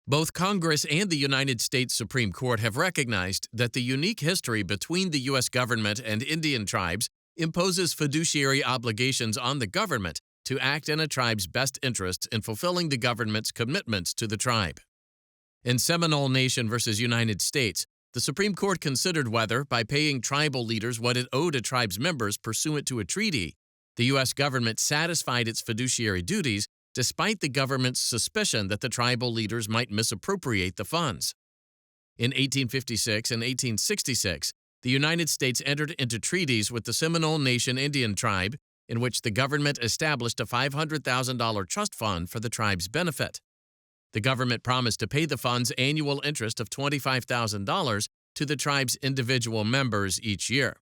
Both Congress and the United States Supreme Court have recognized that the unique history between the U.S. government and Indian tribes imposes fiduciary obligations on the government to act in a tribe's best interests in fulfilling the government's commitments to the tribe. In Seminole Nation versus United States, the Supreme Court considered whether, by paying tribal leaders what it owed a tribe's members pursuant to a treaty, the U.S. government satisfied its fiduciary duties despite the government's suspicion that the tribal leaders might misappropriate the funds. In 1856 and 1866, the United States entered into treaties with the Seminole Nation Indian tribe, in which the government established a $500,000 trust fund for the tribe's benefit. The government promised to pay the fund's annual interest of $25,000 to the tribe's individual members each year.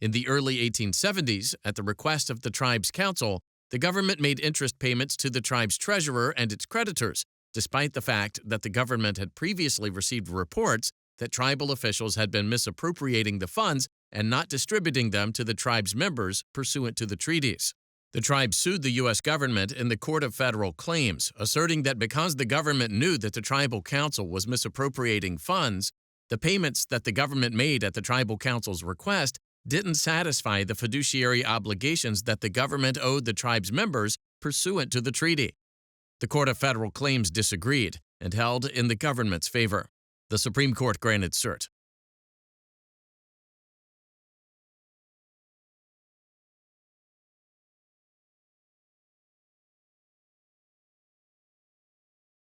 In the early 1870s, at the request of the tribe's council, the government made interest payments to the tribe's treasurer and its creditors, despite the fact that the government had previously received reports that tribal officials had been misappropriating the funds and not distributing them to the tribe's members pursuant to the treaties. The tribe sued the U.S. government in the Court of Federal Claims, asserting that because the government knew that the tribal council was misappropriating funds, the payments that the government made at the tribal council's request didn't satisfy the fiduciary obligations that the government owed the tribe's members pursuant to the treaty. The Court of Federal Claims disagreed and held in the government's favor. The Supreme Court granted cert.